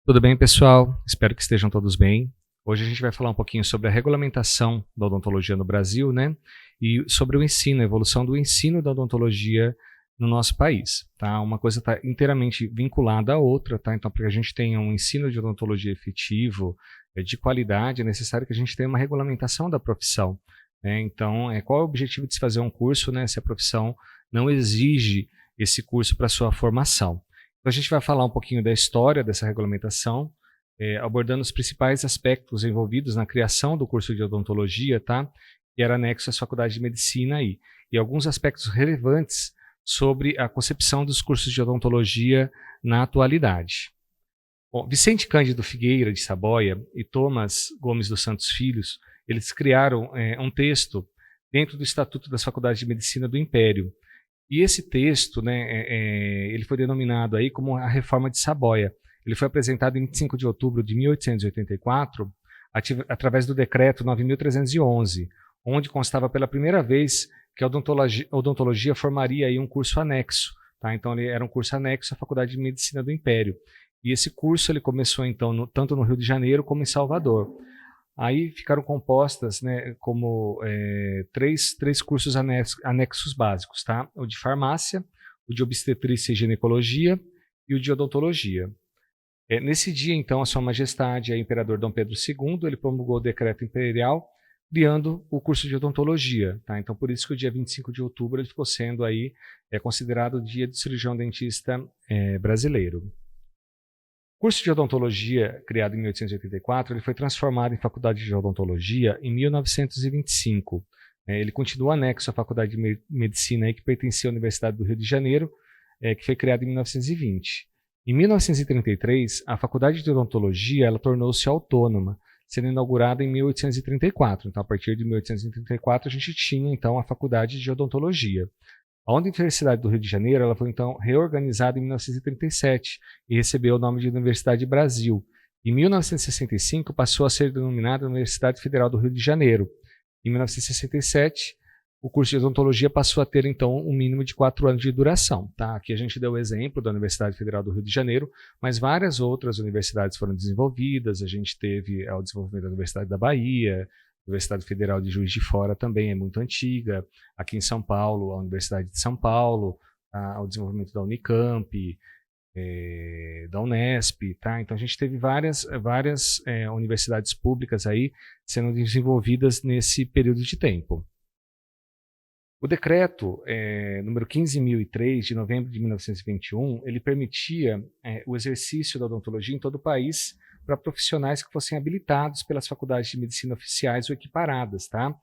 Tudo bem, pessoal? Espero que estejam todos bem. Hoje a gente vai falar um pouquinho sobre a regulamentação da odontologia no Brasil, né? E sobre o ensino, a evolução do ensino da odontologia no nosso país, tá? Uma coisa está inteiramente vinculada à outra, tá? Então, para que a gente tenha um ensino de odontologia efetivo, de qualidade, é necessário que a gente tenha uma regulamentação da profissão, né? Então, qual é o objetivo de se fazer um curso, né? Se a profissão não exige esse curso para sua formação. Então, a gente vai falar um pouquinho da história dessa regulamentação, abordando os principais aspectos envolvidos na criação do curso de odontologia, tá? Que era anexo às faculdades de medicina aí, e alguns aspectos relevantes sobre a concepção dos cursos de odontologia na atualidade. Bom, Vicente Cândido Figueira de Saboia e Thomas Gomes dos Santos Filhos, eles criaram um texto dentro do Estatuto das Faculdades de Medicina do Império. E esse texto, né, ele foi denominado aí como a Reforma de Saboia. Ele foi apresentado em 25 de outubro de 1884, através do Decreto 9.311, onde constava pela primeira vez que a odontologia formaria aí um curso anexo. Tá? Então, ele era um curso anexo à Faculdade de Medicina do Império. E esse curso ele começou, então, tanto no Rio de Janeiro como em Salvador. Aí ficaram compostas, né, como três cursos anexos básicos, tá? O de farmácia, o de obstetrícia e ginecologia e o de odontologia. Nesse dia, então, a Sua Majestade, o Imperador Dom Pedro II, ele promulgou o decreto imperial criando o curso de odontologia, tá? Então, por isso que o dia 25 de outubro ele ficou sendo aí considerado o dia do cirurgião dentista brasileiro. O curso de odontologia, criado em 1884, ele foi transformado em faculdade de odontologia em 1925. Ele continua anexo à faculdade de medicina aí, que pertencia à Universidade do Rio de Janeiro, que foi criada em 1920. Em 1933, a faculdade de odontologia ela tornou-se autônoma, sendo inaugurada em 1834. Então, a partir de 1834, a gente tinha então a faculdade de odontologia. A Universidade do Rio de Janeiro ela foi então reorganizada em 1937 e recebeu o nome de Universidade Brasil. Em 1965 passou a ser denominada Universidade Federal do Rio de Janeiro. Em 1967 o curso de odontologia passou a ter então um mínimo de 4 anos de duração. Tá? Aqui a gente deu o exemplo da Universidade Federal do Rio de Janeiro, mas várias outras universidades foram desenvolvidas. A gente teve o desenvolvimento da Universidade da Bahia, a Universidade Federal de Juiz de Fora também é muito antiga. Aqui em São Paulo, a Universidade de São Paulo, o desenvolvimento da Unicamp, da Unesp. Tá? Então a gente teve várias universidades públicas aí sendo desenvolvidas nesse período de tempo. O decreto número 15.003, de novembro de 1921, ele permitia o exercício da odontologia em todo o país para profissionais que fossem habilitados pelas faculdades de medicina oficiais ou equiparadas, tá?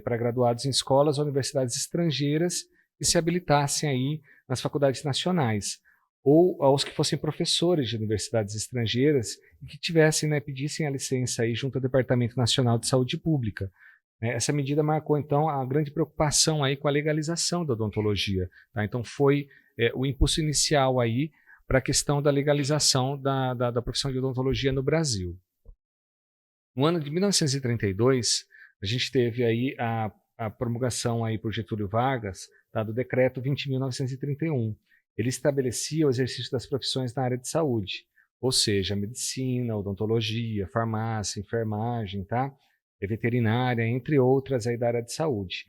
Para graduados em escolas ou universidades estrangeiras que se habilitassem aí nas faculdades nacionais, ou aos que fossem professores de universidades estrangeiras e que tivessem, pedissem a licença aí junto ao Departamento Nacional de Saúde Pública. Essa medida marcou, então, a grande preocupação aí com a legalização da odontologia. Tá? Então, foi o impulso inicial aí para a questão da legalização da profissão de odontologia no Brasil. No ano de 1932, a gente teve aí a promulgação aí por Getúlio Vargas, tá, do decreto 20.931. Ele estabelecia o exercício das profissões na área de saúde, ou seja, medicina, odontologia, farmácia, enfermagem, tá? Veterinária, entre outras aí da área de saúde.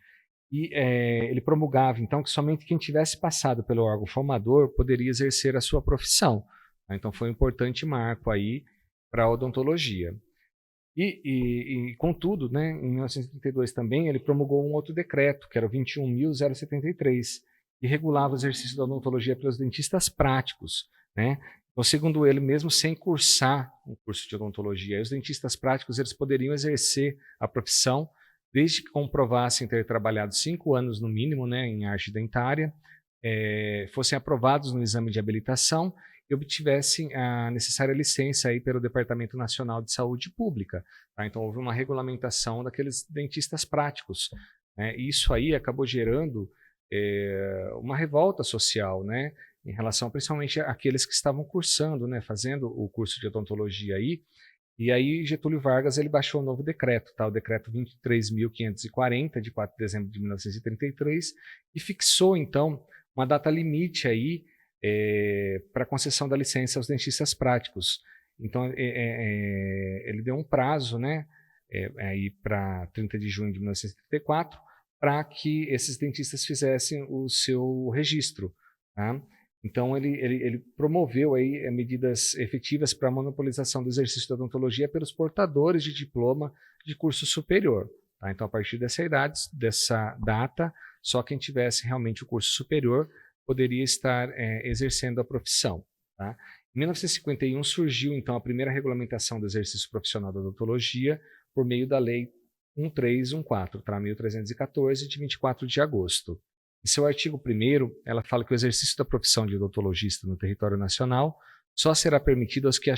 E ele promulgava, então, que somente quem tivesse passado pelo órgão formador poderia exercer a sua profissão. Então, foi um importante marco aí para a odontologia. Contudo, né, em 1932 também, ele promulgou um outro decreto, que era o 21.073, que regulava o exercício da odontologia pelos dentistas práticos, né? Então, segundo ele, mesmo sem cursar um curso de odontologia, os dentistas práticos eles poderiam exercer a profissão desde que comprovassem ter trabalhado 5 anos no mínimo, né, em arte dentária, fossem aprovados no exame de habilitação e obtivessem a necessária licença aí pelo Departamento Nacional de Saúde Pública. Tá? Então, houve uma regulamentação daqueles dentistas práticos. Né? E isso aí acabou gerando uma revolta social, né? Em relação principalmente àqueles que estavam cursando, né, fazendo o curso de odontologia aí. E aí Getúlio Vargas ele baixou um novo decreto, tá? O decreto 23.540, de 4 de dezembro de 1933, e fixou, então, uma data limite aí para concessão da licença aos dentistas práticos. Então, ele deu um prazo, né, aí para 30 de junho de 1934, para que esses dentistas fizessem o seu registro, tá? Então, ele promoveu aí medidas efetivas para a monopolização do exercício da odontologia pelos portadores de diploma de curso superior. Tá? Então, a partir dessa data, só quem tivesse realmente o curso superior poderia estar exercendo a profissão. Tá? Em 1951 surgiu, então, a primeira regulamentação do exercício profissional da odontologia por meio da Lei 1314, tá? 1314, de 24 de agosto. Em seu artigo 1º, ela fala que o exercício da profissão de odontologista no território nacional só será permitido aos que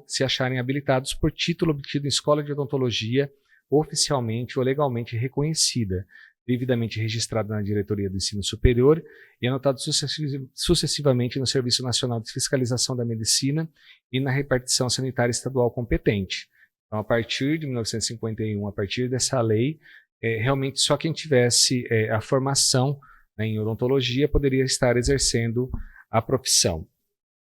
se acharem habilitados por título obtido em escola de odontologia oficialmente ou legalmente reconhecida, devidamente registrado na Diretoria do Ensino Superior e anotado sucessivamente no Serviço Nacional de Fiscalização da Medicina e na repartição sanitária estadual competente. Então, a partir de 1951, a partir dessa lei, realmente só quem tivesse a formação, né, em odontologia poderia estar exercendo a profissão.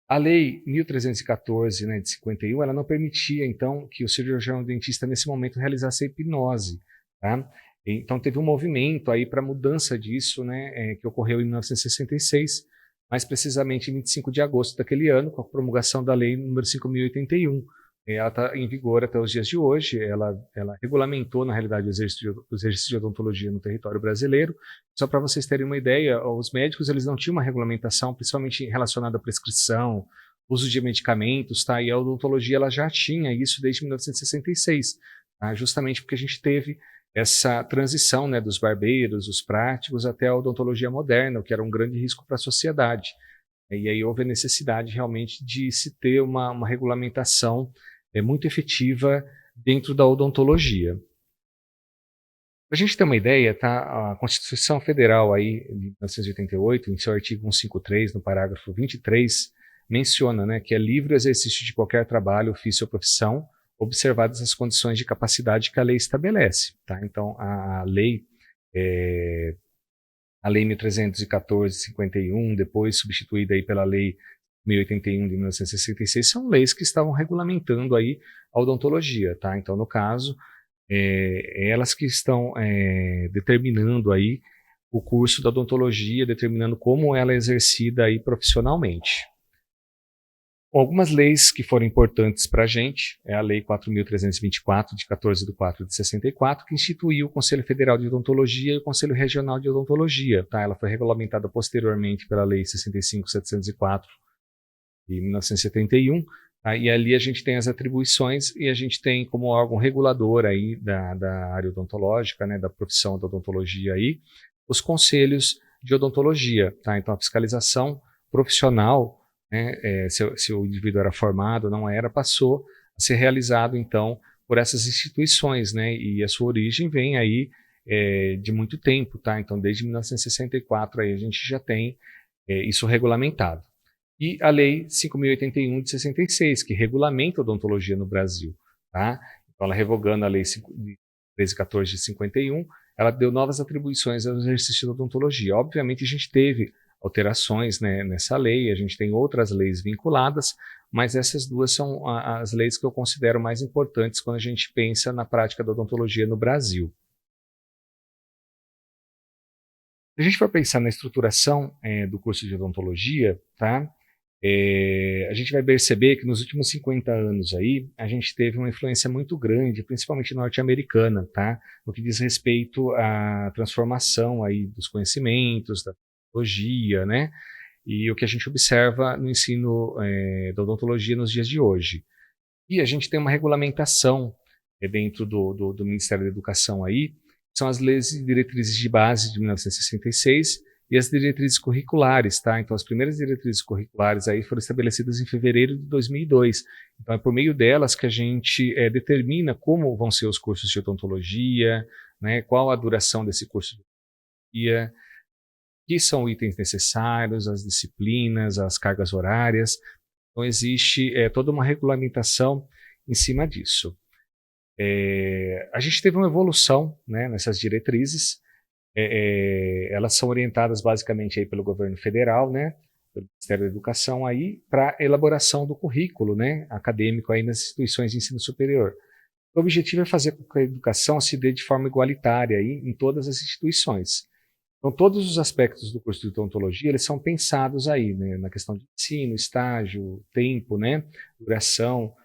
A Lei 1314, né, de 51, ela não permitia, então, que o cirurgião dentista, nesse momento, realizasse a hipnose. Tá? Então, teve um movimento aí para mudança disso, né, que ocorreu em 1966, mais precisamente em 25 de agosto daquele ano, com a promulgação da Lei número 5.081. Ela está em vigor até os dias de hoje. Ela regulamentou, na realidade, o exercício de odontologia no território brasileiro. Só para vocês terem uma ideia, os médicos eles não tinham uma regulamentação, principalmente relacionada à prescrição, uso de medicamentos, tá? E a odontologia ela já tinha isso desde 1966, tá? Justamente porque a gente teve essa transição, né, dos barbeiros, os práticos, até a odontologia moderna, o que era um grande risco para a sociedade. E aí houve a necessidade realmente de se ter uma regulamentação muito efetiva dentro da odontologia. Para a gente ter uma ideia, tá? A Constituição Federal aí, de 1988, em seu artigo 153, no parágrafo 23, menciona, né, que é livre o exercício de qualquer trabalho, ofício ou profissão, observadas as condições de capacidade que a lei estabelece. Tá? Então, a lei 1314 de 51, depois substituída aí pela Lei 1081 de 1966, são leis que estavam regulamentando aí a odontologia. Tá? Então, no caso, elas que estão determinando aí o curso da odontologia, determinando como ela é exercida aí profissionalmente. Algumas leis que foram importantes para a gente é a Lei 4.324, de 14 de 4 de 64, que instituiu o Conselho Federal de Odontologia e o Conselho Regional de Odontologia. Tá? Ela foi regulamentada posteriormente pela Lei 65.704, de 1971, tá? E ali a gente tem as atribuições e a gente tem como órgão regulador aí da área odontológica, né, da profissão da odontologia aí, os conselhos de odontologia. Tá? Então a fiscalização profissional, né, se o indivíduo era formado ou não era, passou a ser realizado, então, por essas instituições, né, e a sua origem vem aí de muito tempo, tá? Então, desde 1964 aí a gente já tem isso regulamentado. E a Lei 5.081 de 66, que regulamenta a odontologia no Brasil, tá? Então, ela revogando a Lei 1314 de 51, ela deu novas atribuições ao exercício da odontologia. Obviamente, a gente teve alterações, né, nessa lei, a gente tem outras leis vinculadas, mas essas duas são as leis que eu considero mais importantes quando a gente pensa na prática da odontologia no Brasil. Se a gente for pensar na estruturação do curso de odontologia, tá? A gente vai perceber que nos últimos 50 anos aí, a gente teve uma influência muito grande, principalmente norte-americana, tá? No que diz respeito à transformação aí dos conhecimentos, da odontologia, né? E o que a gente observa no ensino da odontologia nos dias de hoje. E a gente tem uma regulamentação dentro do Ministério da Educação aí, são as leis e diretrizes de base de 1966 e as diretrizes curriculares, tá? Então as primeiras diretrizes curriculares aí foram estabelecidas em fevereiro de 2002. Então é por meio delas que a gente determina como vão ser os cursos de odontologia, né? Qual a duração desse curso de odontologia, que são itens necessários, as disciplinas, as cargas horárias. Então existe toda uma regulamentação em cima disso. A gente teve uma evolução, né, nessas diretrizes. Elas são orientadas basicamente aí pelo governo federal, né? pelo Ministério da Educação aí para elaboração do currículo, né, acadêmico aí nas instituições de ensino superior. O objetivo é fazer com que a educação se dê de forma igualitária aí em todas as instituições. Então, todos os aspectos do curso de odontologia, eles são pensados aí, né, na questão de ensino, estágio, tempo, né, duração,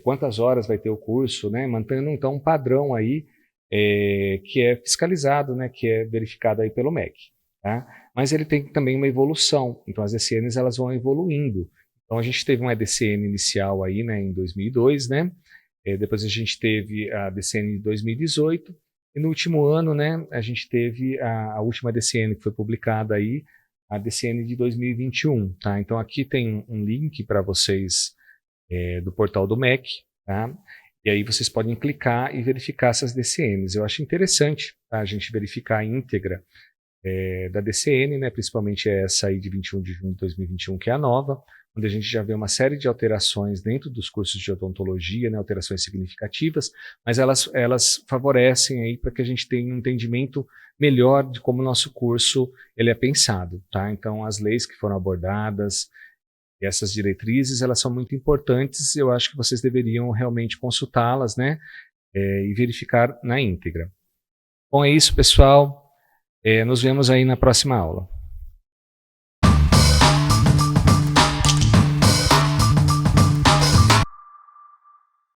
quantas horas vai ter o curso, né, mantendo então um padrão aí que é fiscalizado, né, que é verificado aí pelo MEC, tá? Mas ele tem também uma evolução, então as DCNs elas vão evoluindo. Então a gente teve uma DCN inicial aí, né, em 2002, né, depois a gente teve a DCN de 2018, e no último ano, né, a gente teve a última DCN que foi publicada aí, a DCN de 2021, tá? Então aqui tem um link para vocês do portal do MEC, tá? E aí vocês podem clicar e verificar essas DCNs. Eu acho interessante, tá, a gente verificar a íntegra da DCN, né, principalmente essa aí de 21 de junho de 2021, que é a nova, onde a gente já vê uma série de alterações dentro dos cursos de odontologia, né, alterações significativas, mas elas favorecem aí para que a gente tenha um entendimento melhor de como o nosso curso ele é pensado, tá? Então as leis que foram abordadas, e essas diretrizes, elas são muito importantes, eu acho que vocês deveriam realmente consultá-las, né, e verificar na íntegra. Bom, é isso, pessoal. Nos vemos aí na próxima aula.